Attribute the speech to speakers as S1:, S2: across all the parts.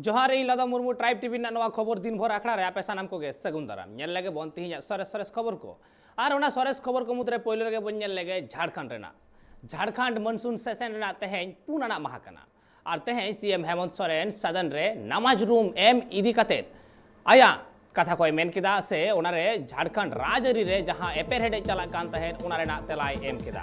S1: जोहार ᱤᱧ ᱞᱟᱫᱟ ᱢᱩᱨᱢᱩ ᱴᱨᱟᱭᱤᱵ ᱴᱤভᱤ ᱨᱮᱱᱟᱜ ᱱᱚᱣᱟ ᱠᱷᱚᱵᱚᱨ ᱫᱤᱱ ᱵᱷᱳᱨ ᱟᱠᱷᱲᱟ ᱨᱮ ᱟᱯᱮ ᱥᱟᱱᱟᱢ ᱠᱚᱜᱮ ᱥᱟᱹᱜᱩᱱ ᱫᱟᱨᱟᱢ ᱧᱮᱞ ᱞᱮᱜᱮ ᱵᱚᱱ ᱛᱤᱦᱤᱧᱟᱜ ᱥᱚᱨᱮᱥ ᱠᱷᱚᱵᱚᱨ ᱠᱚ ᱟᱨ ᱚᱱᱟ ᱥᱚᱨᱮᱥ ᱠᱷᱚᱵᱚᱨ ᱠᱚ ᱢᱩᱫᱽᱨᱮ ᱯᱳᱭᱞᱳ ᱨᱮᱜᱮ ᱵᱚᱱ ᱧᱮᱞ ᱞᱮᱜᱮ ᱡᱷᱟᱲᱠᱷᱚᱸᱰ ᱢᱚᱱᱥᱩᱱ ᱥᱮᱥᱚᱱ ᱨᱮᱱᱟᱜ ᱛᱮᱦᱮᱧ 4 ᱟᱱᱟᱜ ᱢᱟᱦᱟ ᱠᱟᱱᱟ ᱟᱨ ᱛᱮᱦᱮᱧ सीएम हेमंत सोरेन सदन रे नामाज रूम एम इदी कते आया कथा को मेन किदा से ओनारे झारखंड राजरी रे जहां एपेरहेडे चला कान तहेन ओना रेना तेलाय एम किदा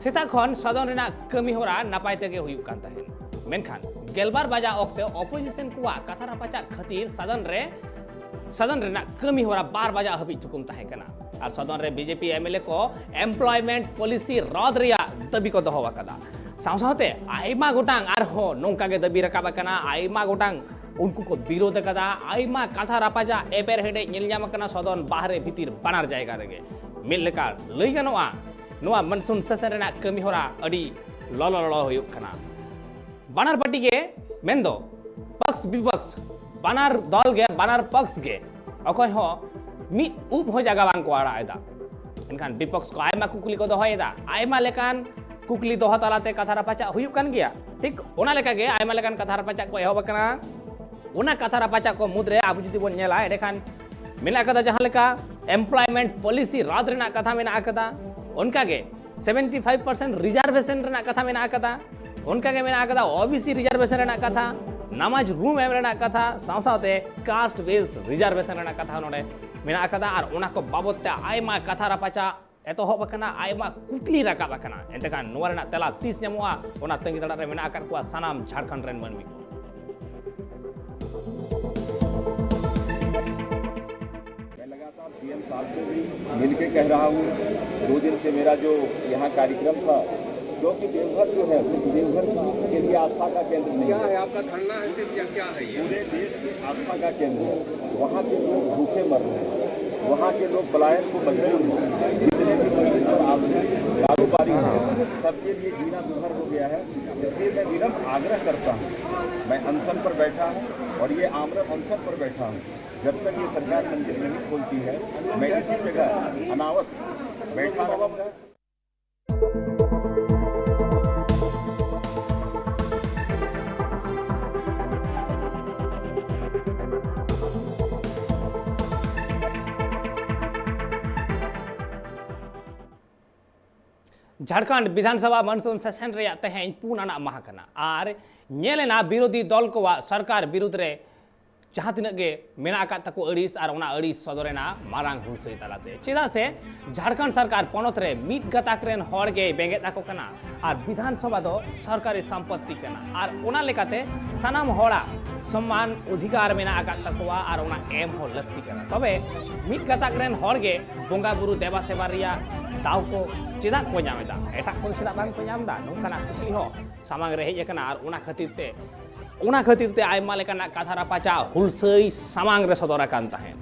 S1: सेता खन सदन रेना कमी होरा नापाय तेगे हुयु कान तहेन मेनखान गेलबार बाजा ओक्ते ऑपोजिशन कुआ कथा रापाचा खतीर सदन रेना कमी होरा 12 बाजा हबी चुकुम तहे कना और सदन रे बीजेपी एमएलए को एम्प्लॉयमेंट पॉलिसी रद रिया दबी को दोहो कदा सावसावते आइमा गोटांग आरहो नोंका गे दबी रकाब कना आइमा गोटांग उनको को विरोध कदा आइमा कथा रापाजा एपेर हेडे नेल ᱧᱟᱢ कना सदन बाहरे भीतिर बानार जायगा रेगे मिल लेका लई गनोआ नोआ मनसुन सेशन रेना कमी होरा अडी ललललो हुयुक कना बानार पार्टी के मेंदो पक्ष विपक्ष बानार दल गे बानार पक्ष गे अखय हो मी उप हो जागा बांग को आड़ा एदा एनखान विपक्ष को आइमा कुकुली को दोहयदा आइमा लेकान कुकली दोह तालाते कथा रापाचा हुयुक कान गया ठीक ओना लेका गे आइमा लेकान कथा रापाचा को एहोब कना ओना कथा रापाचा को मुद्रे आबु जुदी बोन नेला एडेखान मेना कदा जहां लेका एम्प्लॉयमेंट पॉलिसी राद रेना कथा मेना कदा उनका गे 75% रिजर्वेशन रेना कथा मेना कदा उनका के मेना कदा ओबीसी रिजर्वेशन रेना कथा नामाज रूम एम रेना कथा सावसावते कास्ट बेस्ड रिजर्वेशन रेना कथा नोडे मेना कदा और ओना को बाबतते आइमा कथा रापाचा एतोहब कना आइमा कुकली राकाब कना एंतकान नोवा रेना तेला 30 ᱧᱟᱢᱚᱜᱼᱟ ओना तंगी तड़ा रे मेना आकात कुआ सानाम झारखंड रेन मनमी को
S2: मैं लगातार सीएम साहब से भी मिल के कह रहा हूँ 2 दिन से मेरा जो यहाँ कार्यक्रम था क्योंकि देवघर जो है सिर्फ देवघर के लिए आस्था का केंद्र नहीं
S3: क्या है आपका धरना है सिर्फ क्या है ये
S2: पूरे देश की आस्था का केंद्र है वहाँ के लोग भूखे मर रहे हैं वहाँ के लोग पलायन को मजबूर हैं जितने भी मंदिर और आश्रम कारोबारी हैं सबके लिए जीना दुभर हो गया है इसलिए मैं विनम्र आग्रह करता हूँ मैं अनशन पर बैठा हूँ और ये आमरण अनशन पर बैठा हूँ जब तक ये सरकार मंदिर नहीं खोलती है मैं इसी जगह अनावत बैठा रहूँगा।
S1: झारखंड विधानसभा मनसून सेशन रे तेहेन 4 आना माहा कना और नेलेना विरोधी दल को सरकार विरुद्ध रे जहाँ तिना गे मेना आका तको अड़ीस और ओना अड़ीस सदरेना मारांग हुलसई तालाते चेदा से झारखंड सरकार पनत रे मित गताक रेन हड़ गे बेंगेत आको कना और विधानसभा दो सरकारी संपत्ति कना और ओना लेकाते सानाम हड़ा सम्मान अधिकार मेना आका तकोवा और ओना एम हो लक्ति कना तबे मित गताक रेन हड़ गे बोंगा बुरु देवा सेवा रिया दाव को चेदा को ᱧᱟᱢᱮᱫᱟ एटा को चेदा बांग को ᱧᱟᱢदा नोंकाना कुकली हो सामांग रे हेज कना और ओना खातिर ते आइमा लेकाना कथा रापाचा हुलसई सामांग रे सदरा कान ताहेन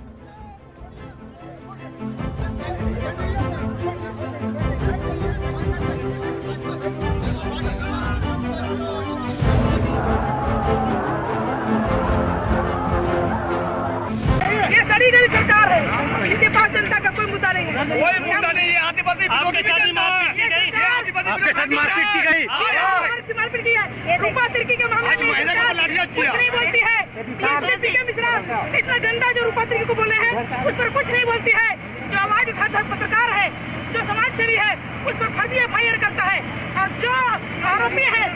S4: ये सड़ी गई सरकार है इसके पास जनता का कोई मुद्दा नहीं है
S3: कोई मुद्दा नहीं है आदिवासी आपके साथ मारपीट की गई
S4: मारपीट की है रूपा तिर्की के मामले में कुछ नहीं बोलती है बीजेपी के मिश्रा इतना गंदा जो रूपा तिर्की को बोले हैं उस पर कुछ नहीं बोलती है जो आवाज उठाता पत्रकार है जो समाज सेवी है उस पर फर्जी एफआईआर करता है और जो आरोपी है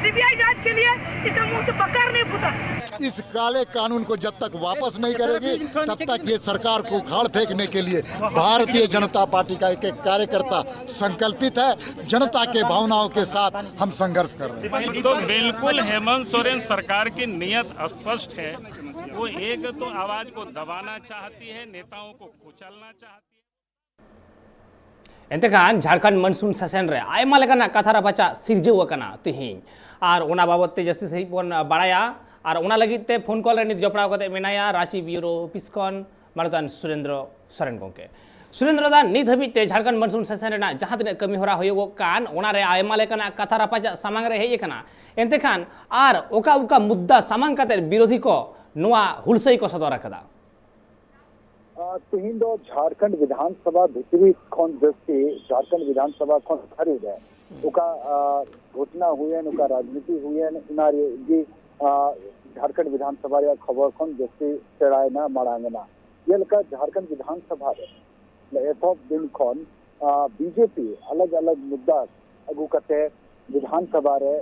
S4: सीबीआई जांच के लिए इसका मुंह से बकर नहीं फूटा।
S5: इस काले कानून को जब तक वापस नहीं करेगी तब तक ये सरकार को उखाड़ फेंकने के लिए भारतीय जनता पार्टी का एक एक कार्यकर्ता संकल्पित है। जनता के भावनाओं के साथ हम संघर्ष कर रहे हैं।
S6: तो बिल्कुल हेमंत सोरेन सरकार की नियत स्पष्ट है वो एक तो आवाज को दबाना चाहती है नेताओं को कुचलना चाहती है
S1: एंतकान झारखंड मनसून सेशन रे आइमा लेकाना कथा रापाचा सिरजेव कना तिहिन और ओना बाबतते जस्ती सही बोन बाड़ाया और ओना लगिते फोन कॉल रे नित जपड़ाव कते मेनाया रांची ब्यूरो ऑफिस कन मारतान सुरेंद्र सोरेन गोंके सुरेंद्र दा नित हबीते झारखंड मनसून सेशन रेना जहां तिना कमी होरा होयो कान ओना रे आइमा लेकाना कथा रापाचा सामांग रे हेय कना एंतकान और ओका ओका मुद्दा सामांग कते विरोधी को नोआ हुलसई को सदरा कदा
S7: तिहिन दो झारखंड विधानसभा भितरी खन दृष्टि झारखंड विधानसभा खन खरीद है उका घटना हुए उका राजनीति हुए झारखंड विधानसभा या खबर खन जस्ती सेड़ायना माड़ांगना ये लका झारखंड विधानसभा रे एथॉप दिन खन बीजेपी अलग अलग मुद्दा अगु कते विधानसभा रे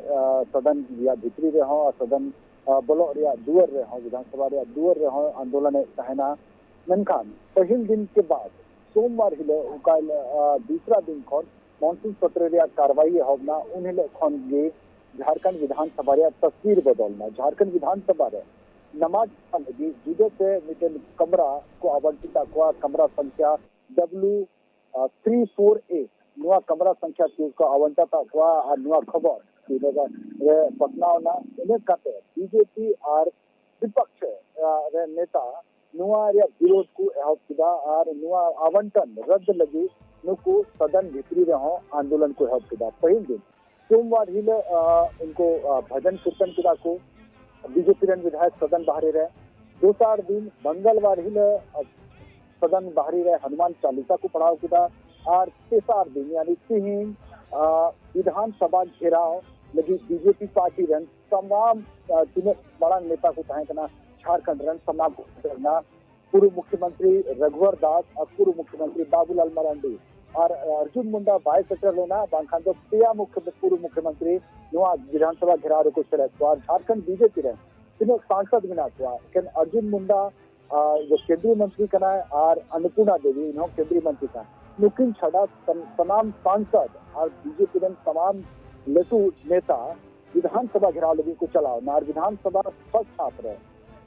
S7: सदन या भितरी रे हो सदन ब्लॉक रे दुआर रे हो विधानसभा रे दुआर रे हो आंदोलन तहना मनखान पहिल दिन के बाद सोमवार हिले उकाल दूसरा दिन खन मानसून सत्र रे कार्रवाई होना उन हिले खन गे झारखंड विधानसभा रे तस्वीर बदलना झारखंड विधानसभा रे नमाज लगी जुदे से मिटन कमरा को आवंटित को कमरा संख्या W348 नुआ कमरा संख्या 3 को आवंटित को नुआ खबर रे पटनावना इने कते बीजेपी और विपक्ष रे नेता नुआ रे विरोध को एहब किदा और नुआ आवंटन रद्द लगी नुको सदन भितरी रे हो आंदोलन को एहब किदा पहिल दिन सोमवार हिले इनको भजन कीर्तन किदा को बीजेपी रन विधायक सदन बाहरी रहे दूसरा दिन मंगलवार हिले सदन बाहरी रहे हनुमान चालीसा को पढ़ाओ किदा और तीसरा दिन यानी तीन विधानसभा घेराव लगी बीजेपी पार्टी रन तमाम तीनों बड़ा नेता को कहें करना झारखंड रन समाप्त करना पूर्व मुख्यमंत्री रघुवर दास और पूर्व मुख्यमंत्री बाबूलाल मरांडी और अर्जुन मुंडा बाय सेक्टर लेना बांखान तो पूर्व मुख्यमंत्री नुआ विधानसभा घेराव को चले और झारखंड बीजेपी रहे तीनों सांसद बिना हुआ लेकिन अर्जुन मुंडा जो केंद्रीय मंत्री का है और अन्नपूर्णा देवी इन्हों केंद्रीय मंत्री का नुकिन छड़ा तमाम सांसद और बीजेपी रहे तमाम लेटू नेता विधानसभा घेराव लगी को चलाओ नार विधानसभा फर्स्ट छाप रहे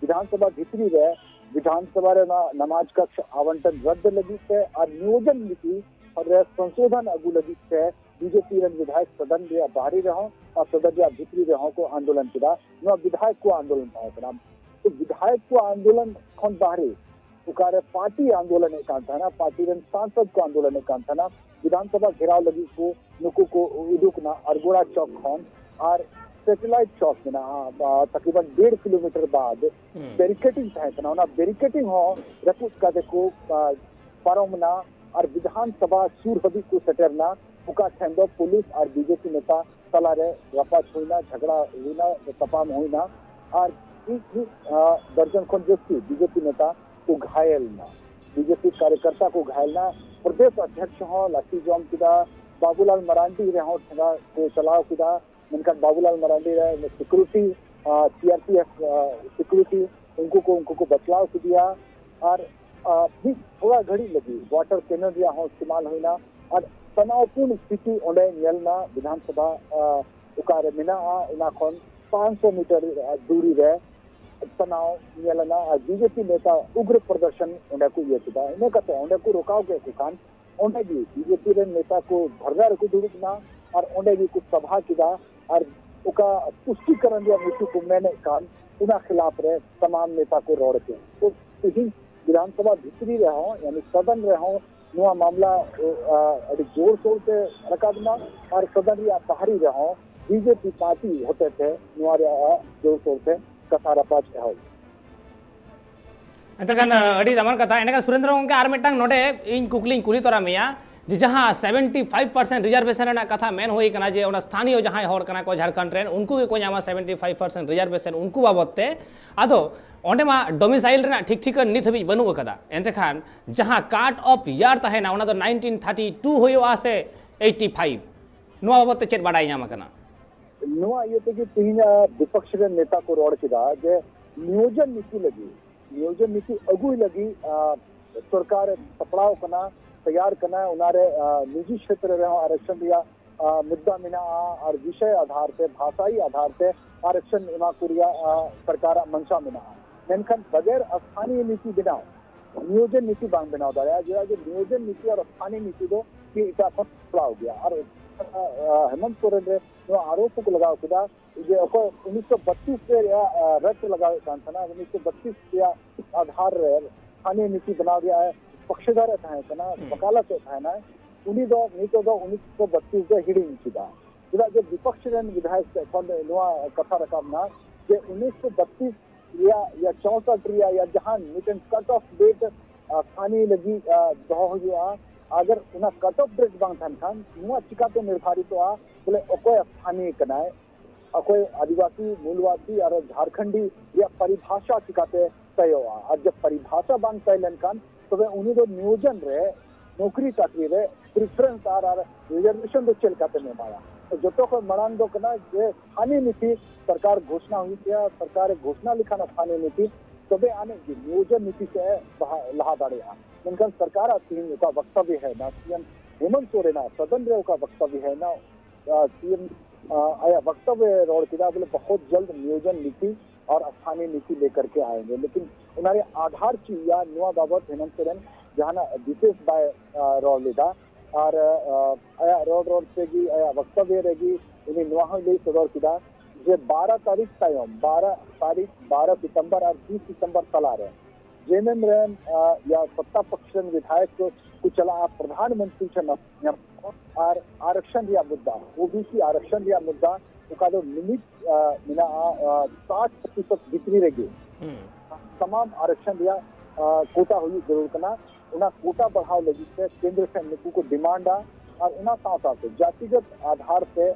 S7: विधानसभा भीतरी रहे विधानसभा रे नमाज कक्ष आवंटन रद्द लगी से और नियोजन नीति और संशोधन अगु लगी से बीजेपी रन विधायक सदन रे बाहरी रहो और सदन या भीतरी रहो को आंदोलन किदा न विधायक को आंदोलन पाए नाम तो विधायक को आंदोलन खन बाहरी उकारे पार्टी आंदोलन एकांत था ना पार्टी रन सांसद को आंदोलन एकांत था ना विधानसभा घेराव लगी को नुकु को उदुक ना अरगोड़ा चौक खन और सैटेलाइट चौक में ना तकरीबन 1.5 किलोमीटर बाद बैरिकेटिंग है ना बैरिकेटिंग हो रखुत का देखो परमना और विधानसभा सूरहबी को सटरना उका ठंडो पुलिस और बीजेपी नेता तलारे रपा छुईना झगड़ा हुईना तपाम हुईना और दर्जन खन व्यक्ति बीजेपी नेता को घायल ना बीजेपी कार्यकर्ता को घायल ना प्रदेश अध्यक्ष हो लाठी जॉम किदा बाबूलाल मरांडी रहो ठगा को चलाओ किदा उनका बाबूलाल मरांडी रहे सिक्योरिटी सीआरपीएफ सिक्योरिटी उनको बतलाव दिया और भी थोड़ा घड़ी लगी वाटर कैनन या हो इस्तेमाल हुईना और तनावपूर्ण स्थिति ओंडे नेलना विधानसभा उकारे मिना इना खन 500 मीटर दूरी रहे तनाव नेलना और बीजेपी नेता उग्र प्रदर्शन ओंडे को ये किदा इने कते ओंडे को रोकाव के कुकान ओंडे भी बीजेपी रे नेता को भरदार को दुड़ना और ओंडे भी कुछ सभा किदा और उका पुष्टिकरण या नीति को मैंने कान उना खिलाफ रहे तमाम नेता को रोड़ के तो विधानसभा भीतरी रहो यानी सदन रहो नुआ मामला जोर शोर से रखना और सदन या बाहरी रहो बीजेपी पार्टी होते थे नुआ जोर शोर से कसारा पाच हो
S1: एतकान अड़ी दमन कथा एनका सुरेंद्र गंगे आर मिटांग नोडे इन कुकलिंग कुली तोरा मिया जे जहाँ 75% रिजर्वेशन ना कथा मेन होई कना जे ओना स्थानीय जहाँ हर कना को झारखंड रेन उनको के को नामा 75% रिजर्वेशन उनको बाबते आदो ओंडे मा डोमिसाइल रेना ठीक ठीक नित हबी बनु कदा एंते खान जहाँ काट ऑफ यार तहेना ओना दो 1932 होयो आसे 85 नुआ बाबते चेत बाडाई नामा कना
S7: नुआ ये तो कि तीन विपक्ष के नेता को रोड किदा जे नियोजन नीति अगुई लगी सरकार सपड़ाव कना तैयार करना उनारे निजी क्षेत्र रहो आरक्षण या मुद्दा मिना और विषय आधार पे भाषाई आधार पे आरक्षण इमा कुरिया सरकार मंशा मिना मेनखन बगैर स्थानीय नीति बिना नियोजन नीति बांग बनाओ दाया जो नियोजन नीति और स्थानीय नीति दो कि इटा फसला हो गया और हेमंत सोरेन रे आरोप को लगाओ खुदा जे 1932 के रद्द लगाओ था 1932 के आधार स्थानीय नीति बना दिया है पक्षधर है ना वकालत है ना उन्हीं दो नहीं तो 1932 के हिडिंग किदा इदा जो विपक्ष रे विधायक फंड नुआ कथा रकम ना जे 1932 या 64 या जहां मीटन कट ऑफ डेट स्थानीय लगी दो हुआ अगर उना कट ऑफ डेट बांग थान खान नुआ चिका तो निर्धारित हुआ बोले ओको स्थानीय कनाए अकोय आदिवासी मूलवासी और झारखंडी या परिभाषा चिकाते तय हुआ और जब परिभाषा बांग तय लेनकान तो वे उन्हीं दो नियोजन रे नौकरी चाकरी रे प्रेफरेंस आर रिजर्वेशन दो चल काते में मारा तो जो तो को मरान दो कना जे स्थानीय नीति सरकार घोषणा हुई थी सरकार घोषणा लिखा ना स्थानीय नीति तबे आने की नियोजन नीति से लहा दाड़े उनका सरकार सीएम का वक्तव्य है ना सीएम हेमंत सोरेन सदन रे का वक्तव्य है ना सीएम आया वक्तव्य रोड किया बोले बहुत जल्द नियोजन नीति और स्थानीय नीति लेकर के आएंगे लेकिन उन्हें आधार की या नुआ बाबत हेमंत सोरेन जहाँ विशेष बाय रोड लीधा और आया रोड से की आया वक्तव्य रहेगी उन्हें नुआ ले सदर किया जे 12 तारीख तयम 12 सितंबर और 20 सितंबर चला रहे जेमें या सत्ता पक्ष विधायक को चला प्रधानमंत्री से और आरक्षण या मुद्दा ओबीसी आरक्षण या मुद्दा का जो लिमिट मिना 60% बिक्री रहेगी तमाम आरक्षण या कोटा हुई जरूर करना उना कोटा बढ़ाव लगी से केंद्र से नुकू को डिमांड और उना साथ जातिगत आधार पे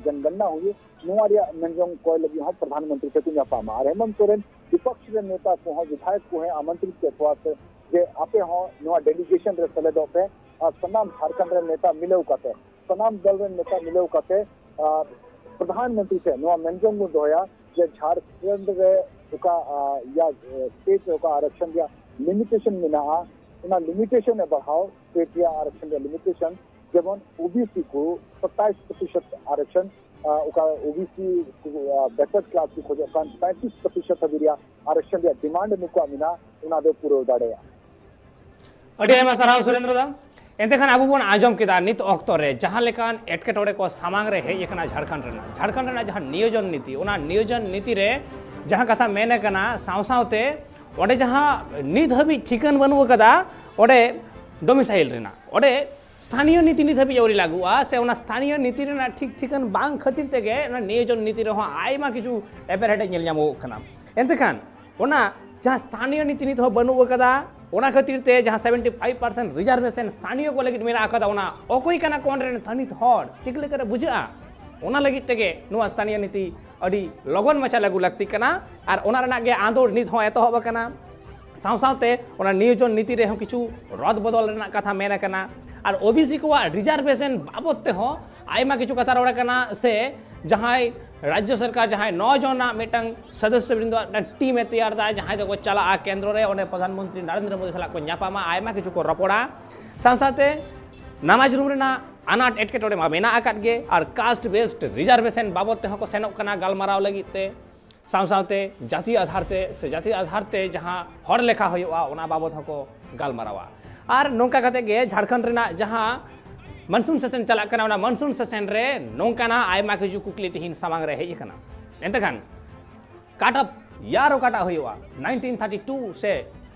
S7: जनगणना हुई नुआरिया मंजोंग कोई लगी हो प्रधानमंत्री से तुम पामा और हेमंत सोरेन विपक्ष के नेता को हो विधायक को है आमंत्रित के स्वास्थ्य जे आपे हो नुआ डेलीगेशन रे चले दो पे और तमाम झारखंड रे नेता मिले उकाते तमाम दल रे नेता मिले उकाते प्रधानमंत्री से नुआ मंजोंग को दोया जे झारखंड रे उका या स्टेट का आरक्षण या लिमिटेशन मिना उना लिमिटेशन है बढ़ाओ स्टेट या आरक्षण या लिमिटेशन जब ओबीसी को 27% आरक्षण ओबीसी बैकवर्ड क्लास की खोज 35% अभिरिया आरक्षण या डिमांड नुका मिना उना दो पूरे उदाड़े
S1: अड़ी आयमा सराव सुरेंद्र दा एंते खान आबू बन आजम केदा नित ऑक्तो रे जहां लेकान एटकेटोड़े को सामांग रे है एकना झारखंड रेना जहां नियोजन नीति उना नियोजन नीति रे जहां कथा मेने कना सावसावते ओडे जहां नित हबी ठिकान बनू कदा ओडे डोमिसाइल रेना ओडे स्थानीय नीति नित हबी जौरी लागुआ से उना स्थानीय नीति रेना ठीक ठिकान बांग खतिर तेगे ना नियोजन नीति रे हो आयमा किछु एपेरेटे नेल जामो खना एंते खान ओना जहां स्थानीय नीति नित हो बनू कदा ओना खतिर ते जहां 75% रिजर्वेशन स्थानीय को लगित मेरा आकदा ओना ओकोई कना कोन रे थनित हॉड ठीक लेकर बुझा ओना लगित तेगे नुआ स्थानीय नीति अड़ी लगन मचा लागू लगती कना और ओना रना गे आंदोड़ नित हो एतहब कना साव सावते ओना नियोजन नीति रे हम किछु रद बदल रेना कथा मेना कना और ओबीसी को रिजर्वेशन बाबत हो आयमा किछु कथा रोड़ा कना से जहां राज्य सरकार जहां 9 जना मिटंग सदस्य वृंद टीम तैयार दा जहां दो चला केंद्र रे ओने प्रधानमंत्री नरेंद्र मोदी सला को न्यापामा आयमा किछु को रपोड़ा साथ नामाज रूम रेना अनाट एटकेटोड़े मा मेना आकाट गे और कास्ट बेस्ड रिजर्वेशन बाबत को सेनोक कना गालमाराव लगिते सावते जाति आधार ते जहां हर लेखा होयुआ ओना बाबत को गालमारावा और नोंका कते गे झारखंड रेना जहां मनसून सेशन चला कना ओना मनसून सेशन रे नोंकाना आयमा किछु कुकली तिहिन सामांग रे हेय कना एंते खान काटअप यारो काटा होयुआ 1932 से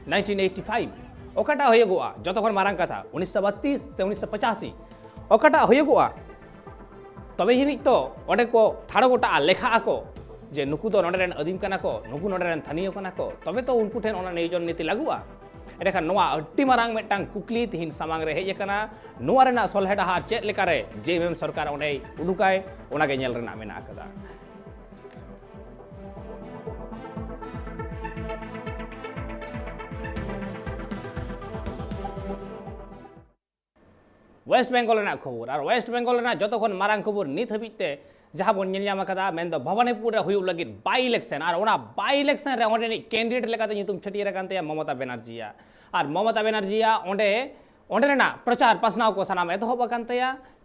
S1: 1985 ओकाटा होयुआ जतखन मारांग कथा 1932 से 1985 ओकाटा होयुआ तबे हिनि तो ओडे को ठाड़ो गोटा लेखा आको जे नुकु दो नोडरेन अदीम कना को नुकु नोडरेन थानियो कना को तबे तो उनको ठेन ओना नियोजन नीति लागुआ एडेखान नोआ अट्टी मारांग मेटांग कुकली तिहिन सामांग रे हेय कना नोआ रेना सोलहे डाहार चेत लेका रे जेएमएम सरकार ओने उडुकाय ओना गे नेल रेना मेना कदा वेस्ट बेंगल खबर और वेस्ट बेंगल जो मारांग खबर नित हबीते जहाँ बन नेलयाम कदा मेन भवानीपुर रे हुयु लगित बाई इलेक्शन और ओना बाई इलेक्शन रे ओंडे कैंडिडेट लेकाते नितुम छटियर कानते ममता बेनर्जिया और ममता बेनर्जिया ओंडे ओंडेना प्रचार पासनाव को सानाम एतहब कानते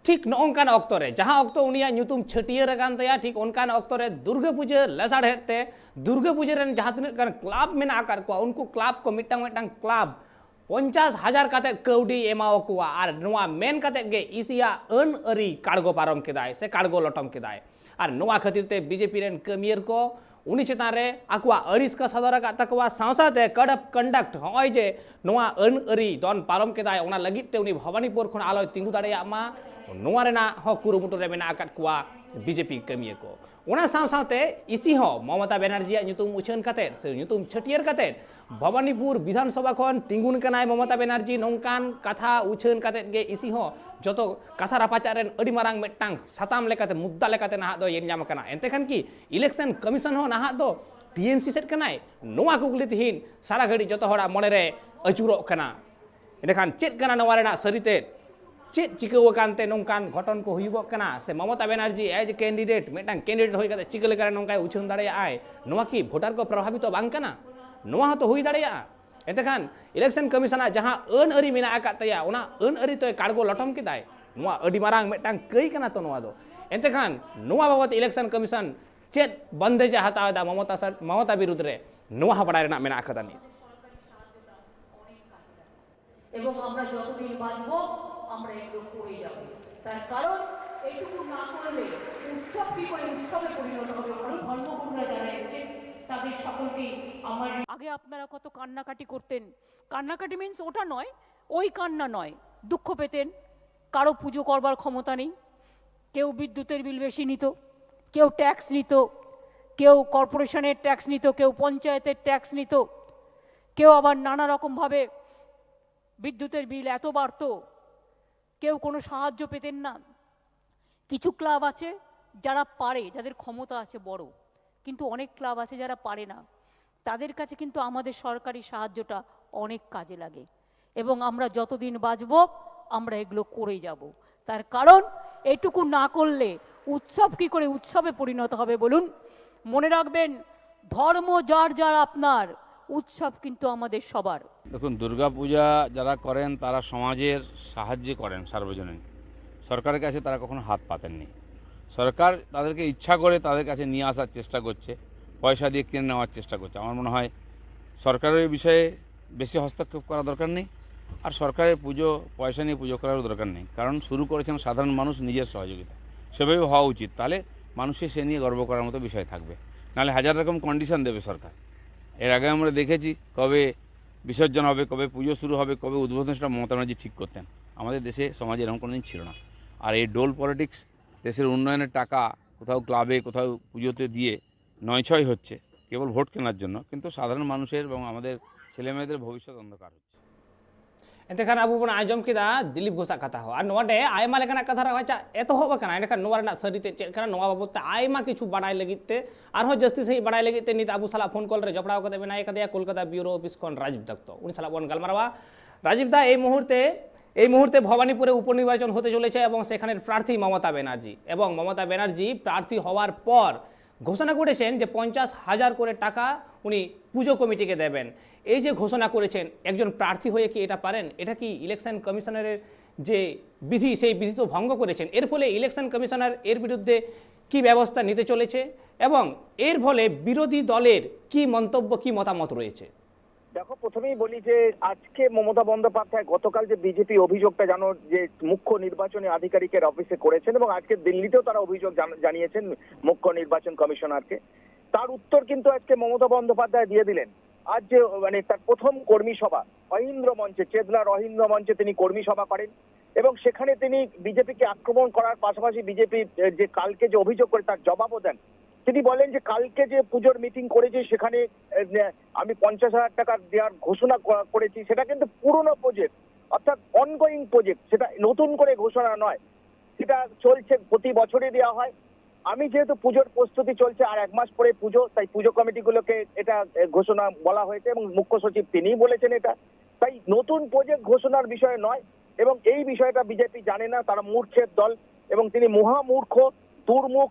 S1: ठीक नोंकान ऑक्तो रे जहाँ ऑक्तो उनिया नितुम छटियर कानते ठीक ओनकान ऑक्तो रे दुर्गा पूजा लसाड़ हेते दुर्गा पूजा रेन जहाँ तिनाग गान क्लब मेना आकार को उनको क्लब को मिटांग क्लब 50,000 काते कौडी एमाओ कुआ और नुआ मेन काते गे इसिया अन अरी काड़गो पारम केदाय से काड़गो लटम केदाय और नुआ खातिर ते बीजेपी रेन कमियर को उनी चेतान रे आकुआ अरिस का सदर का तकवा सावसाते कड़प कंडक्ट होय जे नुआ अन अरी दन पारम केदाय ओना लगित ते उनी भवानीपुर खन आलो तिंगु दाड़ेया मा ᱱᱚᱣᱟ ᱨᱮᱱᱟᱜ ᱦᱚᱸ ᱠᱩᱨᱩᱢᱩᱴᱩ ᱨᱮ ᱢᱮᱱᱟᱜ ᱟᱠᱟᱫ ᱠᱚᱣᱟ ᱵᱤᱡᱮᱯᱤ ᱠᱟᱹᱢᱤᱭᱟᱹ ᱠᱚ ᱚᱱᱟ ᱥᱟᱶᱛᱮ ᱤᱥᱤ ᱦᱚᱸ ᱢᱚᱢᱚᱛᱟ ᱵᱮᱱᱟর্জিᱭᱟᱜ ᱧᱩᱛᱩᱢ ᱩᱪᱷᱟᱹᱱ ᱠᱟᱛᱮᱫ ᱥᱮ ᱧᱩᱛᱩম ᱪᱷᱟᱹᱴᱭᱟᱹᱨ ᱠᱟᱛᱮᱫ ভবানীপুর বিধানসভা খন তিঙ্গুন কানায় মমতা ব্যানার্জি নংকান কথা উচ্ছান কাতেদ গে ইসি হ যত কথা রাপাচার রেন আᱹᱰᱤ মারাং মিদটাং সাতাম লেকাতে মুদ্দা লেকাতে নাহাক ᱫᱚ ᱧᱮᱞ ᱧᱟᱢ ᱠᱟᱱᱟ ᱮᱱᱛᱮ ᱠᱷᱟᱱ ᱠᱤ ᱤᱞᱮᱠᱥᱚᱱ ᱠᱚᱢᱤᱥᱚᱱ ᱦᱚᱸ ᱱᱟᱦᱟᱜ ᱫᱚ টিএমসি সেট কানায় নোয়া কুগলি তিহিন সারা ঘড়ি যত হড়া মনে রে আচুরᱚᱜ ᱠᱟᱱᱟ এন্ডেখান চেত কানা নোয়া রেনা সরিতে চেত চিকাও কানতে নংকান ঘটন কো হুᱭᱩᱜᱚᱜ ᱠᱟᱱᱟ ᱥᱮ ᱢᱚᱢᱚᱛᱟ ᱵᱮᱱᱟর্জি এজ ক্যান্ডিডেট মিদটাং ক্যান্ডিডেট ᱦᱩᱭ ᱠᱟᱛᱮ ᱪᱤᱠᱟᱹ ᱞᱮᱠᱟᱨᱮ ᱱᱚᱝᱠᱟᱭ ᱩᱪᱷᱟᱹᱱ ᱫᱟᱲᱮᱭᱟᱜᱼᱟᱭ ᱱᱚᱣᱟ ᱠᱤ ভোটার ᱠᱚ ᱯᱨᱚᱵᱷᱟᱵᱤᱛᱚ ᱵᱟᱝ ᱠᱟᱱᱟ ᱱᱚᱣᱟ ᱦᱚᱸᱛᱚ ᱦᱩᱭ ᱫᱟᱲᱮᱭᱟᱜᱼᱟ ᱮᱱᱛᱮᱠᱷᱟᱱ ᱤᱞᱮᱠᱥᱚᱱ ᱠᱚᱢᱤᱥᱚᱱᱟᱜ ᱡᱟᱦᱟᱸ ᱟᱹᱱ ᱟᱹᱨᱤ ᱢᱮᱱᱟᱜ ᱟᱠᱟᱫ ᱛᱟᱭᱟ ᱚᱱᱟ ᱟᱹᱱ ᱟᱹᱨᱤ ᱛᱚᱭ ᱠᱟᱲᱜᱚ ᱞᱚᱴᱚᱢ ᱠᱮᱫᱟᱭ ᱱᱚᱣᱟ ᱟᱹᱰᱤ ᱢᱟᱨᱟᱝ ᱢᱤᱫᱴᱟᱝ ᱠᱟᱹᱭ ᱠᱟᱱᱟ ᱛᱚ ᱱᱚᱣᱟ ᱫᱚ ᱮᱱᱛᱮᱠᱷᱟᱱ ᱱᱚᱣᱟ ᱵᱟᱵᱚᱫ ᱤᱞᱮᱠᱥᱚᱱ ᱠᱚᱢᱤᱥᱚᱱ ᱪᱮᱫ ᱵᱚᱱᱫᱮᱡ ᱦᱟᱛᱟᱣ ᱮᱫᱟ মমতা বিরুদ্ধ রে নোয়া হᱚᱸ বাড়াই রেনাᱜ ᱢᱮᱱᱟᱜ ᱟᱠᱟᱫᱟ ᱱᱤᱛ
S8: এবং আমরা যতদিন বাঁচব আমরা এগুলো করে যাব তার কারণ এইটুকু না করলে উৎসব কি করে উৎসবে পরিণত হবে বলুন ধর্মগুরুরা যারা এসেছেন তাদের সকলকে আমার আগে আপনারা কত কান্নাকাটি করতেন কান্নাকাটি মিন্স ওটা নয় ওই কান্না নয় দুঃখ পেতেন কারো পুজো করবার ক্ষমতা নেই কেউ বিদ্যুতের বিল বেশি নিত কেউ ট্যাক্স নিত কেউ কর্পোরেশনের ট্যাক্স নিত কেউ পঞ্চায়েতের ট্যাক্স নিত কেউ আবার নানা রকমভাবে বিদ্যুতের বিল এত বাড়তো কেউ কোনো সাহায্য পেতেন না কিছু ক্লাব আছে যারা পারে যাদের ক্ষমতা আছে বড় কিন্তু অনেক ক্লাব আছে যারা পারে না তাদের কাছে কিন্তু আমাদের সরকারি সাহায্যটা অনেক কাজে লাগে এবং আমরা যতদিন বাঁচব আমরা এগুলো করে যাব তার কারণ এটুকু না করলে উৎসব কি করে উৎসবে পরিণত হবে বলুন মনে রাখবেন ধর্ম যার যার আপনার উৎসব কিন্তু আমাদের সবার
S9: দেখুন দুর্গাপূজা যারা করেন তারা সমাজের সাহায্য করেন সার্বজনীন সরকারের কাছে তারা কখনো হাত পাতেননি সরকার তাদেরকে ইচ্ছা করে তাদের কাছে নিয়ে আসার চেষ্টা করছে পয়সা দিয়ে কিনে নেওয়ার চেষ্টা করছে আমার মনে হয় সরকারের এই বিষয়ে বেশি হস্তক্ষেপ করা দরকার নেই আর সরকারের পুজো পয়সা নিয়ে পুজো করারও দরকার নেই কারণ শুরু করেছেন সাধারণ মানুষ নিজের সহযোগিতা সেভাবে হওয়া উচিত তাহলে মানুষের সে নিয়ে গর্ব করার মতো বিষয় থাকবে নাহলে হাজার রকম কন্ডিশন দেবে সরকার এর আগে আমরা দেখেছি কবে বিসর্জন হবে কবে পুজো শুরু হবে কবে উদ্বোধন সেটা মমতা ব্যানার্জি ঠিক করতেন আমাদের দেশে সমাজে এরকম কোনোদিন ছিল না আর এই ডোল পলিটিক্স দেশের উন্নয়নের টাকা কোথাও ক্লাবে কোথাও পুজোতে দিয়ে নয়ছয় হচ্ছে কেবল ভোট কেনার জন্য কিন্তু সাধারণ মানুষের এবং আমাদের ছেলেমেয়েদের ভবিষ্যৎ অন্ধকার হচ্ছে
S1: এতেখান আবু বন আজম কিদা দিলীপ ঘোষাগ কথা হো আর নোয়াডে আয়মা লেখানা কথা রাখা এতহব কানা এখান নোয়া রেনা সরিতে চেক কানা নোয়া বাবদতে আয়মা কিছু বাড়াই লাগিতে আর হো জাস্তি সেই বাড়াই লাগিতে নিত আবু সালা ফোন কল রে জপড়াও কতে বিনাই কাদিয়া কলকাতা ব্যুরো অফিস কোন রাজীব দত্ত উনি সালা বন গালমারবা রাজীব দা এই মুহূর্তে ভবানীপুরে উপনির্বাচন হতে চলেছে এবং সেখানের প্রার্থী মমতা ব্যানার্জি এবং মমতা ব্যানার্জি প্রার্থী হওয়ার পর ঘোষণা করেছেন যে 50,000 করে টাকা উনি পুজো কমিটিকে দেবেন এই যে ঘোষণা করেছেন একজন প্রার্থী হয়ে কি এটা পারেন এটা কি ইলেকশন কমিশনারের যে বিধি সেই বিধি তো ভঙ্গ করেছেন এর ফলে ইলেকশন কমিশনার এর বিরুদ্ধে কি ব্যবস্থা নিতে চলেছে এবং এর ফলে বিরোধী দলের কি মন্তব্য কি মতামত রয়েছে
S10: দেখো প্রথমেই বলি যে আজকে মমতা বন্দ্যোপাধ্যায় গতকাল যে বিজেপি অভিযোগটা জানো যে মুখ্য নির্বাচনী আধিকারিকের অফিসে করেছেন এবং আজকে দিল্লিতেও তারা অভিযোগ জানিয়েছেন মুখ্য নির্বাচন কমিশনারকে তার উত্তর কিন্তু আজকে মমতা বন্দ্যোপাধ্যায় দিয়ে দিলেন আজ যে মানে তার প্রথম কর্মী সভা রহিন্দ্র মঞ্চে চেতলা রহিন্দ্র মঞ্চে তিনি কর্মী সভা করেন এবং সেখানে তিনি বিজেপিকে আক্রমণ করার পাশাপাশি বিজেপি যে কালকে যে অভিযোগ করে তার জবাবও দেন তিনি বলেন যে কালকে যে পুজোর মিটিং করেছি সেখানে আমি 50,000 টাকা দেওয়ার ঘোষণা করেছি সেটা কিন্তু পুরনো প্রজেক্ট অর্থাৎ অনগোয়িং প্রজেক্ট সেটা নতুন করে ঘোষণা নয় সেটা চলছে প্রতি বছরই দেওয়া হয় আমি যেহেতু পুজোর প্রস্তুতি চলছে আর 1 মাস পরে পুজো তাই পুজো কমিটিগুলোকে এটা ঘোষণা বলা হয়েছে এবং মুখ্য সচিব তিনিই বলেছেন এটা তাই নতুন প্রজেক্ট ঘোষণার বিষয় নয় এবং এই বিষয়টা বিজেপি জানে না তারা মূর্খের দল এবং তিনি মহামূর্খ দুর্মুখ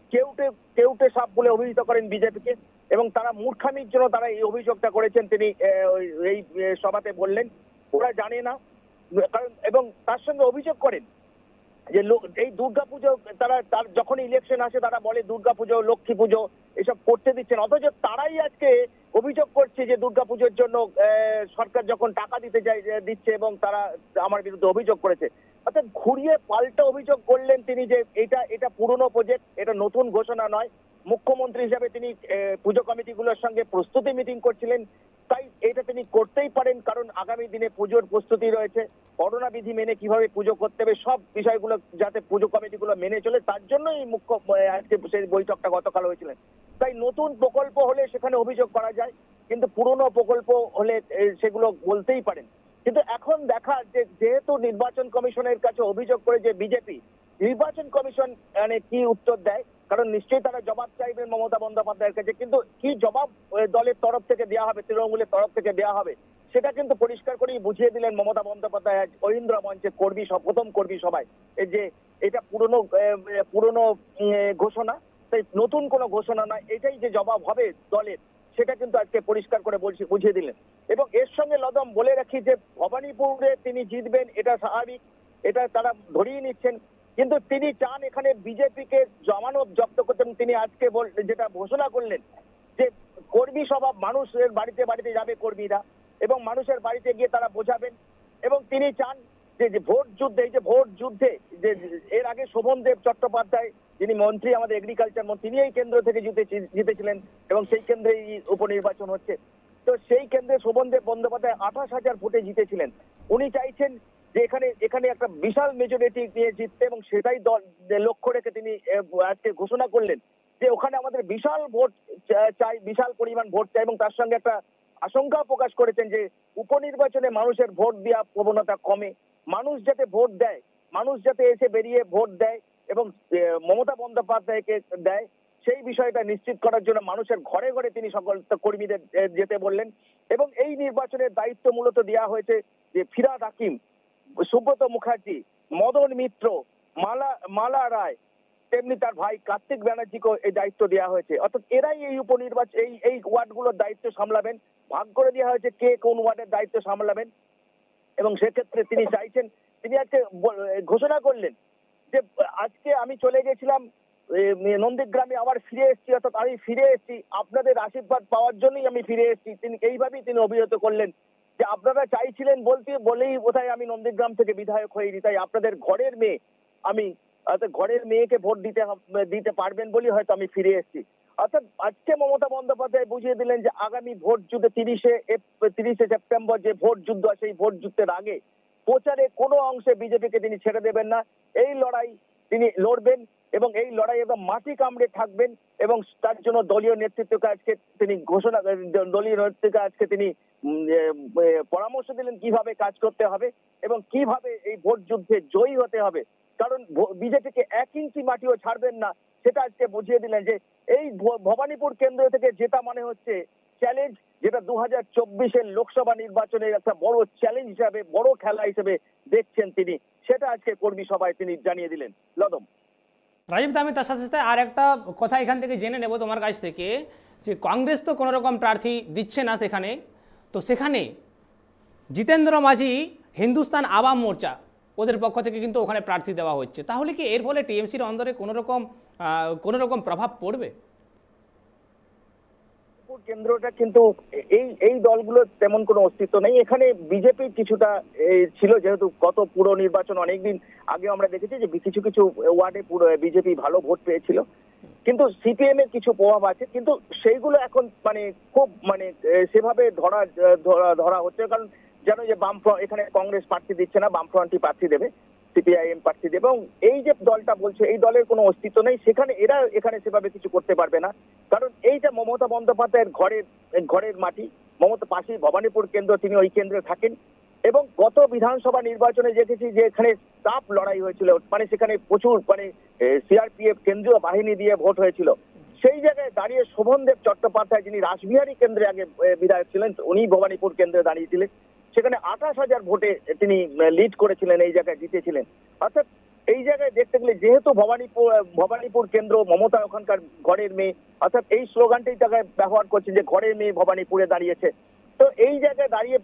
S10: কেউটে সাপ বলে অভিহিত করেন বিজেপিকে এবং তারা মূর্খামির জন্য তারা এই অভিযোগটা করেছেন তিনি এই সভাতে বললেন ওরা জানে না কারণ এবং তার সঙ্গে অভিযোগ করেন যে এই দুর্গাপুজো তারা তার যখন ইলেকশন আসে তারা বলে দুর্গাপুজো লক্ষ্মী পুজো এসব করতে দিচ্ছেন অথচ তারাই আজকে অভিযোগ করছে যে দুর্গাপুজোর জন্য সরকার যখন টাকা দিচ্ছে এবং তারা আমার বিরুদ্ধে অভিযোগ করেছে অর্থাৎ ঘুরিয়ে পাল্টা অভিযোগ করলেন তিনি যে এটা পুরনো প্রজেক্ট এটা নতুন ঘোষণা নয় মুখ্যমন্ত্রী হিসাবে তিনি পুজো কমিটিগুলোর সঙ্গে প্রস্তুতি মিটিং করছিলেন তাই এটা তিনি করতেই পারেন কারণ আগামী দিনে পুজোর প্রস্তুতি রয়েছে করোনা বিধি মেনে কিভাবে পুজো করতে হবে সব বিষয়গুলো যাতে পুজো কমিটিগুলো মেনে চলে তার জন্যই আজকে সেই বৈঠকটা গতকাল হয়েছিলেন। তাই নতুন প্রকল্প হলে সেখানে অভিযোগ করা যায়, কিন্তু পুরনো প্রকল্প হলে সেগুলো বলতেই পারেন। কিন্তু এখন দেখা যেহেতু নির্বাচন কমিশনের কাছে অভিযোগ করে যে বিজেপি, নির্বাচন কমিশন মানে কি উত্তর দেয়, কারণ নিশ্চয়ই তারা জবাব চাইবেন মমতা বন্দ্যোপাধ্যায়ের কাছে, কিন্তু কি জবাব দলের তরফ থেকে দেওয়া হবে, তৃণমূলের তরফ থেকে দেওয়া হবে সেটা কিন্তু পরিষ্কার করেই বুঝিয়ে দিলেন মমতা বন্দ্যোপাধ্যায় আজ ঐন্দ্র মঞ্চে প্রথম কর্মী সভায়, যে এটা পুরনো ঘোষণা, তাই নতুন কোনো ঘোষণা নয়, এটাই যে জবাব হবে দলের সেটা কিন্তু আজকে পরিষ্কার করে বুঝিয়ে দিলেন। এবং এর সঙ্গে লদম বলে রাখি যে ভবানীপুরে তিনি জিতবেন এটা স্বাভাবিক, এটা তারা ধরিয়ে নিচ্ছেন, কিন্তু তিনি চান এখানে বিজেপিকে জামানত জব্দ করতে। তিনি আজকে যেটা ঘোষণা করলেন যে কর্মী সভা, মানুষের বাড়িতে বাড়িতে যাবে কর্মীরা এবং মানুষের বাড়িতে গিয়ে তারা বোঝাবেন। এবং তিনি চান যে ভোট যুদ্ধে, এই যে ভোট যুদ্ধে যে এর আগে শোভনদেব চট্টোপাধ্যায় যিনি মন্ত্রী, আমাদের এগ্রিকালচার মন্ত্রী, তিনি এই কেন্দ্র থেকে জিতেছিলেন এবং সেই কেন্দ্রেই উপনির্বাচন হচ্ছে। তো সেই কেন্দ্রে শোভনদেব বন্দ্যোপাধ্যায় 28,000 ভোটে জিতেছিলেন। উনি চাইছেন যে এখানে একটা বিশাল মেজরিটি নিয়ে জিততে, এবং সেটাই লক্ষ্য রেখে তিনি আজকে ঘোষণা করলেন যে ওখানে আমাদের বিশাল ভোট চাই, বিশাল পরিমাণ ভোট চাই। এবং তার সঙ্গে একটা আশঙ্কা প্রকাশ করেছেন যে উপনির্বাচনে মানুষের ভোট দেওয়া প্রবণতা কমে, মানুষ যাতে ভোট দেয়, মানুষ যাতে এসে বেরিয়ে ভোট দেয় এবং মমতা বন্দ্যোপাধ্যায়কে দেয়, সেই বিষয়টা নিশ্চিত করার জন্য মানুষের ঘরে ঘরে তিনি সকল কর্মীদের যেতে বললেন। এবং এই নির্বাচনের দায়িত্ব মূলত দেওয়া হয়েছে যে ফিরহাদ হাকিম, সুব্রত মুখার্জি, মদন মিত্র, মালা রায়, তেমনি তার ভাই কার্তিক ব্যানার্জিকেও এই দায়িত্ব দেওয়া হয়েছে। অর্থাৎ এরাই এই উপনির্বাচন এই ওয়ার্ডগুলোর দায়িত্ব সামলাবেন, ভাগ করে দেওয়া হয়েছে কে কোন ওয়ার্ডের দায়িত্ব সামলাবেন। এবং সেক্ষেত্রে তিনি চাইছেন, তিনি আজকে ঘোষণা করলেন যে আজকে আমি চলে গেছিলাম নন্দীগ্রামে, আবার ফিরে এসেছি, অর্থাৎ আমি ফিরে এসেছি আপনাদের আশীর্বাদ পাওয়ার জন্যই আমি ফিরে এসেছি। তিনি এইভাবেই তিনি অভিহিত করলেন যে আপনারা চাইছিলেন বলেই বোধহয় আমি নন্দীগ্রাম থেকে বিধায়ক হইনি, তাই আপনাদের ঘরের মেয়ে, আমি ঘরের মেয়েকে ভোট দিতে পারবেন বলেই হয়তো আমি ফিরে এসেছি। অর্থাৎ আজকে মমতা বন্দ্যোপাধ্যায় বুঝিয়ে দিলেন যে আগামী ভোট যুদ্ধে 30শে সেপ্টেম্বর যে ভোট যুদ্ধ, সেই ভোট যুদ্ধের আগে প্রচারে কোনো অংশে বিজেপিকে তিনি ছেড়ে দেবেন না। এই লড়াই তিনি লড়বেন এবং এই লড়াই একদম মাটি কামড়ে থাকবেন। এবং তার জন্য দলীয় নেতৃত্বকে আজকে তিনি পরামর্শ দিলেন কিভাবে কাজ করতে হবে এবং কিভাবে এই ভোট যুদ্ধে জয়ী হতে হবে। কারণ বিজেপিকে 1 ইঞ্চি মাটিও ছাড়বেন না, সেটা আজকে বুঝিয়ে দিলেন যে এই ভবানীপুর কেন্দ্র থেকে জেতা মানে হচ্ছে চ্যালেঞ্জ, যেটা 2024-এর লোকসভা নির্বাচনের একটা বড় চ্যালেঞ্জ হিসাবে, বড় খেলা হিসেবে দেখছেন তিনি, সেটা আজকে কর্মী সভায় তিনি জানিয়ে দিলেন। লদম
S1: রাজীব, আমি তার সাথে সাথে আর একটা কথা এখান থেকে জেনে নেব তোমার কাছ থেকে, যে কংগ্রেস তো কোনো রকম প্রার্থী দিচ্ছে না সেখানে, তো সেখানে জিতেন্দ্র মাঝি, হিন্দুস্তান আওয়াম মোর্চা, ওদের পক্ষ থেকে কিন্তু ওখানে প্রার্থী দেওয়া হচ্ছে। তাহলে কি এর ফলে টিএমসির অন্দরে কোনো রকম প্রভাব পড়বে?
S10: কেন্দ্রটা কিন্তু এই দলগুলোর তেমন কোনো অস্তিত্ব নেই। এখানে বিজেপি কিছুটা ছিল, যেহেতু গত পুরো নির্বাচন অনেকদিন আগে আমরা দেখেছি যে কিছু কিছু ওয়ার্ডে পুরো বিজেপি ভালো ভোট পেয়েছিল, কিন্তু সিপিএম এর কিছু প্রভাব আছে, কিন্তু সেইগুলো এখন খুব সেভাবে ধরা হচ্ছে। কারণ জানো যে এখানে কংগ্রেস প্রার্থী দিচ্ছে না, বামফ্রন্টই প্রার্থী দেবে, সিপিআইএম প্রার্থী দেবে। এবং এই যে দলটা বলছে এই দলের কোনো অস্তিত্ব নেই, এখানে সেভাবে কিছু করতে পারবে না। কারণ এইটা মমতা বন্দ্যোপাধ্যায়ের ঘরের মাটি, মমতা পাশেই ভবানীপুর কেন্দ্র, তিনি ওই কেন্দ্রে থাকেন। এবং গত বিধানসভা নির্বাচনে দেখেছি যে এখানে টাফ লড়াই হয়েছিল, সেখানে প্রচুর সিআরপিএফ কেন্দ্রীয় বাহিনী দিয়ে ভোট হয়েছিল। সেই জায়গায় দাঁড়িয়ে শোভনদেব চট্টোপাধ্যায়, যিনি রাসবিহারী কেন্দ্রে আগে বিধায়ক ছিলেন, উনি ভবানীপুর কেন্দ্রে দাঁড়িয়েছিলেন, সেখানে 28,000 ভোটে তিনি লিড করেছিলেন, এই জায়গায় জিতেছিলেন। অর্থাৎ এই জায়গায় দেখতে গেলে যেহেতু ভবানীপুর কেন্দ্র, মমতা ওখানকার ঘরের মেয়ে, অর্থাৎ এই স্লোগানটাই তাকে ব্যবহার করছে যে ঘরের মেয়ে ভবানীপুরে দাঁড়িয়েছে। তো এই জায়গায় দাঁড়িয়ে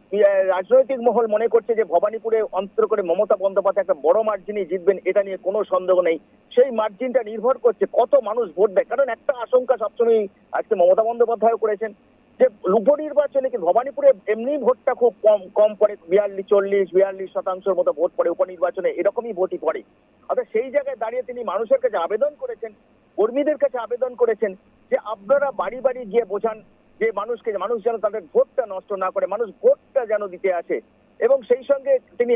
S10: রাজনৈতিক মহল মনে করছে যে ভবানীপুরে অন্তর করে মমতা বন্দ্যোপাধ্যায় একটা বড় মার্জিনই জিতবেন, এটা নিয়ে কোনো সন্দেহ নেই। সেই মার্জিনটা নির্ভর করছে কত মানুষ ভোট দেয়। কারণ একটা আশঙ্কা সবসময় আজকে মমতা বন্দ্যোপাধ্যায় করেছেন যে উপনির্বাচনে কি ভবানীপুরে এমনি ভোটটা খুব কম পড়ে, 42-42% মতো ভোট পড়ে, উপনির্বাচনে এরকমই ভোটই পড়ে। অর্থাৎ সেই জায়গায় দাঁড়িয়ে তিনি মানুষের কাছে আবেদন করেছেন, কর্মীদের কাছে আবেদন করেছেন যে আপনারা বাড়ি বাড়ি গিয়ে বোঝান যে মানুষ যেন তাদের ভোটটা নষ্ট না করে, মানুষ ভোটটা যেন দিতে আসে। এবং সেই সঙ্গে তিনি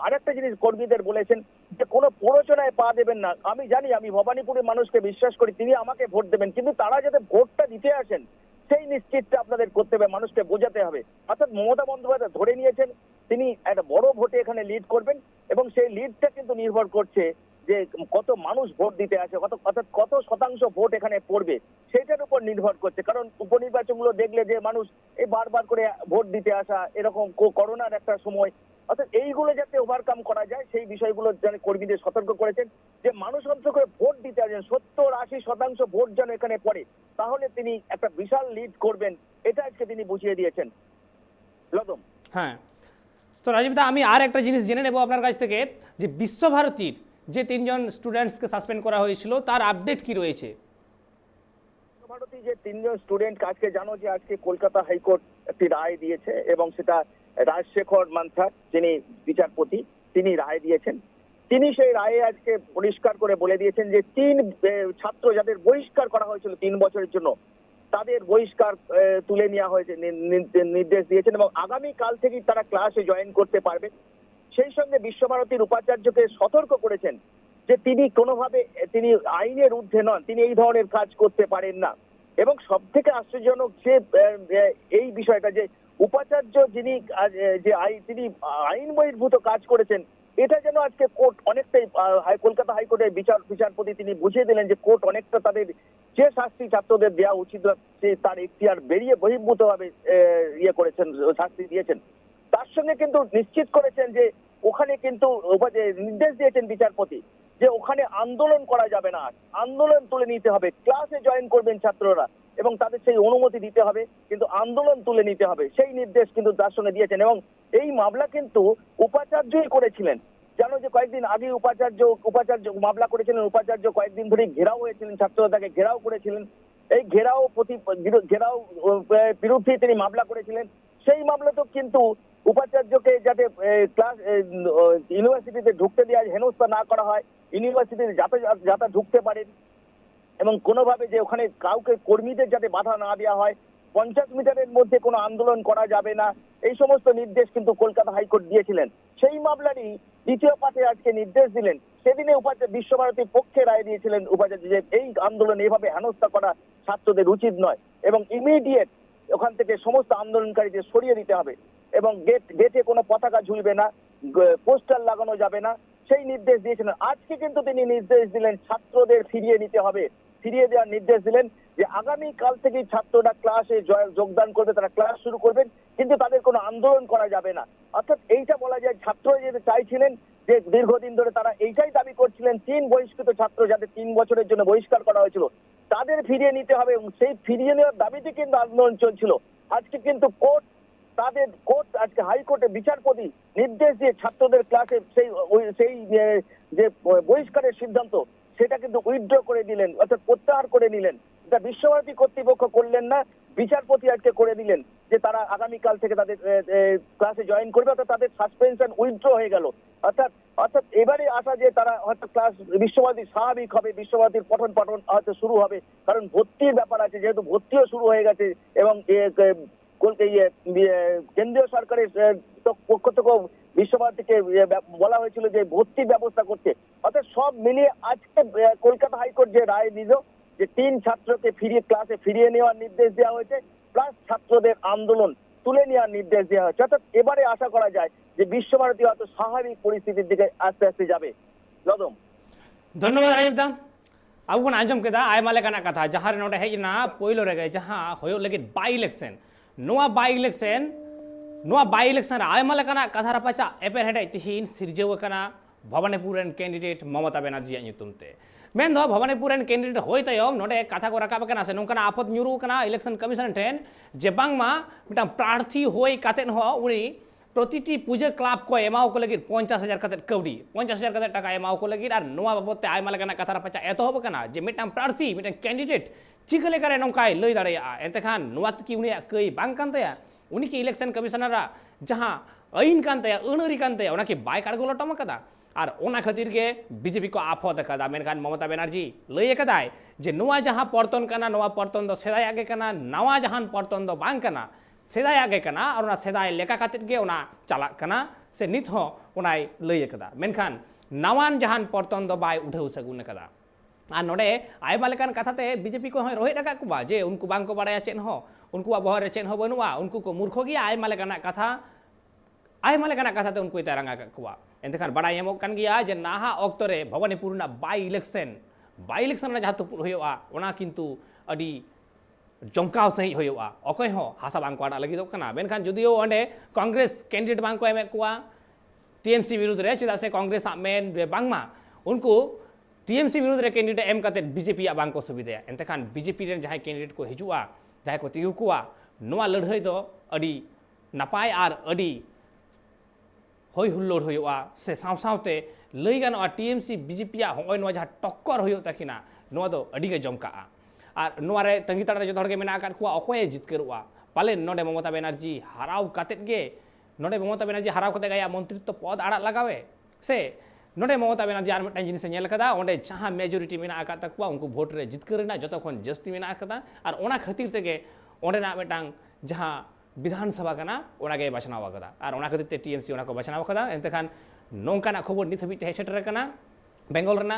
S10: আরেকটা জিনিস কর্মীদের বলেছেন যে কোনো প্ররোচনায় পা দেবেন না। আমি জানি, আমি ভবানীপুরের মানুষকে বিশ্বাস করি, তিনি আমাকে ভোট দেবেন, কিন্তু তারা যাতে ভোটটা দিতে আসেন সেই নিশ্চিতটা আপনাদের করতে হবে, মানুষকে বোঝাতে হবে। অর্থাৎ মমতা বন্দ্যোপাধ্যায় ধরে নিয়েছেন তিনি একটা বড় ভোটে এখানে লিড করবেন, এবং সেই লিডটা কিন্তু নির্ভর করছে যে কত মানুষ ভোট দিতে আসে, অর্থাৎ কত শতাংশ ভোট এখানে পড়বে সেটার উপর নির্ভর করছে। কারণ উপনির্বাচনগুলো দেখলে যে মানুষ এই বারবার করে ভোট দিতে আসা, এরকম করোনার একটা সময়, অর্থাৎ এইগুলো যাতে ওভারকাম করা যায় সেই বিষয়গুলো যেন কর্মীদের সতর্ক করেছেন যে মানুষ অন্তত করে ভোট দিতে আসেন, 70-80% ভোট যেন এখানে পড়ে, তাহলে তিনি একটা বিশাল লিড করবেন, এটা আজকে তিনি বুঝিয়ে দিয়েছেন। লদম।
S1: হ্যাঁ, তো রাজীব দা, আমি আর একটা জিনিস জেনে নেব আপনার কাছ থেকে যে বিশ্বভারতীর যে 3 জন স্টুডেন্টসকে সাসপেন্ড করা হয়েছিল তার আপডেট কি রয়েছে?
S10: বিশ্বভারতী যে 3 জন স্টুডেন্ট, আজকে জানো যে আজকে কলকাতা হাইকোর্ট একটি রায় দিয়েছে, এবং সেটা রাজশেখর মান্থার যিনি বিচারপতি তিনি রায় দিয়েছেন। তিনি সেই রায়ে আজকে পরিষ্কার করে বলে দিয়েছেন যে 3 ছাত্র যাদের বহিষ্কার করা হয়েছিল 3 বছরের জন্য, তাদের বহিষ্কার তুলে নেওয়া হয়েছে, নির্দেশ দিয়েছেন, এবং আগামী কাল থেকেই তারা ক্লাসে জয়েন করতে পারবে। সেই সঙ্গে বিশ্বভারতীর উপাচার্যকে সতর্ক করেছেন যে তিনি কোনোভাবে তিনি আইনের ঊর্ধ্বে নন, তিনি এই ধরনের কাজ করতে পারেন না। এবং সব থেকে আশ্চর্যজনক যে এই বিষয়টা যে উপাচার্য যিনি তিনি আইন বহির্ভূত কাজ করেছেন, এটা যেন আজকে কোর্ট অনেকটাই কলকাতা হাইকোর্টের বিচারপতি তিনি বুঝিয়ে দিলেন যে কোর্ট অনেকটা তাদের যে শাস্তি ছাত্রদের দেওয়া উচিত তার এখতিয়ার বেরিয়ে বহির্ভূত ভাবে করেছেন, শাস্তি দিয়েছেন। তার সঙ্গে কিন্তু নিশ্চিত করেছেন যে ওখানে কিন্তু নির্দেশ দিয়েছেন বিচারপতি যে ওখানে আন্দোলন করা যাবে না, আন্দোলন তুলে নিতে হবে, ক্লাসে জয়েন করবেন ছাত্ররা এবং তাদের সেই অনুমতি দিতে হবে, কিন্তু আন্দোলন তুলে নিতে হবে, সেই নির্দেশ কিন্তু তার সঙ্গে দিয়েছেন। এবং এই মামলা কিন্তু উপাচার্যই করেছিলেন। জানো যে কয়েকদিন আগে উপাচার্য মামলা করেছিলেন, উপাচার্য কয়েকদিন ধরে ঘেরাও হয়েছিলেন, ছাত্ররা তাকে ঘেরাও করেছিলেন, এই ঘেরাও বিরুদ্ধে তিনি মামলা করেছিলেন। সেই মামলাতেও কিন্তু উপাচার্যকে যাতে ক্লাস ইউনিভার্সিটিতে ঢুকতে দেওয়া হেনস্থা না করা হয়, ইউনিভার্সিটিতে যাতে ঢুকতে পারেন, এবং কোনোভাবে যে ওখানে কাউকে কর্মীদের যাতে বাধা না দেওয়া হয়, 50 মিটারের মধ্যে কোনো আন্দোলন করা যাবে না, এই সমস্ত নির্দেশ কিন্তু কলকাতা হাইকোর্ট দিয়েছিলেন। সেই মামলারই দ্বিতীয় পাঠে আজকে নির্দেশ দিলেন। সেদিনে বিশ্বভারতীর পক্ষে রায় দিয়েছিলেন উপাচার্য যে এই আন্দোলন এভাবে হেনস্থা করা ছাত্রদের উচিত নয়, এবং ইমিডিয়েট ওখান থেকে সমস্ত আন্দোলনকারীদের সরিয়ে দিতে হবে, এবং গেটে কোনো পতাকা ঝুলবে না, পোস্টার লাগানো যাবে না, সেই নির্দেশ দিয়েছিলেন। আজকে কিন্তু তিনি নির্দেশ দিলেন ছাত্রদের ফিরিয়ে নিতে হবে, ফিরিয়ে দেওয়ার নির্দেশ দিলেন যে আগামী কাল থেকেই ছাত্ররা ক্লাসে যোগদান করবে, তারা ক্লাস শুরু করবেন, কিন্তু তাদের কোনো আন্দোলন করা যাবে না। অর্থাৎ এইটা বলা যায় ছাত্ররা যেটা চাইছিলেন যে দীর্ঘদিন ধরে তারা এইটাই দাবি করছিলেন, 3 বহিষ্কৃত ছাত্র যাদের 3 বছরের জন্য বহিষ্কার করা হয়েছিল তাদের ফিরিয়ে নিতে হবে, এবং সেই ফিরিয়ে নেওয়ার দাবিতে কিন্তু আন্দোলন চলছিল। আজকে কিন্তু কোর্ট আজকে হাইকোর্টে বিচারপতি নির্দেশ দিয়ে ছাত্রদের ক্লাসে সেই যে বহিষ্কারের সিদ্ধান্ত সেটা কিন্তু উইথড্র করে দিলেন, অর্থাৎ প্রত্যাহার করে নিলেন। এটা বিশ্বভারতী কর্তৃপক্ষ করলেন না, বিচারপতি আজকে করে দিলেন যে তারা আগামীকাল থেকে তাদের ক্লাসে জয়েন করবে, অর্থাৎ তাদের সাসপেনশন উইথড্র হয়ে গেল। অর্থাৎ এবারে আসা যে তারা হয়তো ক্লাস বিশ্বভারতী স্বাভাবিক হবে, বিশ্বভারতীর পঠন পাঠন হয়তো শুরু হবে, কারণ ভর্তির ব্যাপার আছে, যেহেতু ভর্তিও শুরু হয়ে গেছে, এবং কেন্দ্রীয় সরকারের পক্ষ থেকেও বিশ্বভারতীকে বলা হয়েছিল যে ভর্তির ব্যবস্থা করতে। অর্থাৎ সব মিলিয়ে আজকে কলকাতা হাইকোর্ট যে রায় দিল যে 3 ছাত্রকে ক্লাসে ফিরিয়ে নেওয়ার নির্দেশ দেওয়া হয়েছে, প্লাস ছাত্রদের আন্দোলন তুলে নেওয়ার নির্দেশ দেওয়া হয়েছে। অর্থাৎ এবারে আশা করা যায় যে বিশ্বভারতী হয়তো স্বাভাবিক পরিস্থিতির দিকে আস্তে আস্তে যাবে। লদম।
S1: ধন্যবাদ রাজীব दा। अब बन आंजम केदा आयमा लेकाना कथा जहां नोडे हेजना पोइलो रेगे जहां होयो लगे बाई इलेक्शन नोआ बाई इलेक्शन आयमा लेकाना कथा रपाचा एपेर हेडे तिहिन सिरजेव कना भवानीपुर कैंडिडेट ममता बनर्जी ᱧᱩᱛᱩᱢ ᱛᱮ मेन दो भवानीपुर कैंडिडेट होय तयम नोडे कथा को रकाब कना से नोंकना आपत ᱧᱩᱨᱩ कना इलेक्शन कमिशन ठेन जे बांगमा मिटा प्रार्थी होय कातेन हो उनी प्रतिटी पूजा क्लाब को एमाओ को लगी 50,000 कते कौड़ी 50,000 कते टाका एमाओ को लगी और नोआ बाबते आयमा लेकाना कथा रपाचा एतोहब कना जे मिटा प्रार्थी मिटा कैंडिडेट चिकले करे नोंकाय लई दाड़ेया एतेखान नोआ की उनी कई बांग कान तया उनी की इलेक्शन कमिशनर जहां आईन कान तया अनरी कान तया उना की बाय काडगोलो टमकदा और ओना खातिर के बीजेपी को आफत कदा मेनखान ममता बनर्जी लई कदाय जे नोआ जहां पर्तन कना नोआ पर्तन दो सेदाय आगे कना नवा जहां पर्तन दो बांग कना सेदायागे कना और ओना सेदाय लेका कातेद गे ओना चालाक कना से नित हो ओनाय लई कदा मेनखान नावान जहान परतन दो बाय उठाव सगुन कदा और नोडे आयमा लेकान कथाते बीजेपी को रोहित रखा कुबा जे उनको बांको बाड़ाया चेन हो उनको बहरे चेन हो बनुआ उनको को मूर्खो गया आयमा लेकाना कथा आयमा लेकाना कथाते उनको इतारंगा कुबा एंतखान बड़ा एमो कान गया जे नाहा ऑक्टो रे भवानीपुर ना बाई इलेक्शन ना जहां तुपुर होयोआ ओना किंतु अडी जमकाव सही होयोआ अकय हो हासा बांको आड़ा लगी कना मेनखान जुदियो ओंडे कांग्रेस कैंडिडेट बांको एमे कुआ टीएमसी विरुद्ध रे चिदा से कांग्रेस मेन बांगमा उनको टीएमसी विरुद्ध रे कैंडिडेट एम कते बीजेपी बांको सुविधा एंतखान बीजेपी रे जहां कैंडिडेट को हिजुआ जहां को तिगु कुआ नोआ लड़ाई दो अडी नपाय आर अडी होय हुल्लोड़ होयोआ से सावसावते लई गानोआ टीएमसी बीजेपी होय नोआ जहां टक्कर होयो तकिना नोआ दो अडी गे जमका और नोआ रे तंगी तड़ा जो धड़के मेना आकात कुआ अकोय जितकरुआ पाले नोडे ममता बनर्जी हराव कातेत गे नोडे ममता बनर्जी हराव कते गया मंत्रित्व पद आड़ा लगावे से नोडे ममता बनर्जी आर मिटन जिनिस नेल कदा ओंडे जहां मेजोरिटी मेना आकात तकुआ उनको वोट रे जितकरना जतो खन जस्ती मेना आकाता और ओना खातिर तेगे ओंडे ना मिटांग जहां विधानसभा कना ओनागे बचनाव कदा और ओना खातिर ते टीएमसी ओना को बचनाव कदा एंतखान नोंकाना खबर नित हबी ते सेटर कना बेंगल रना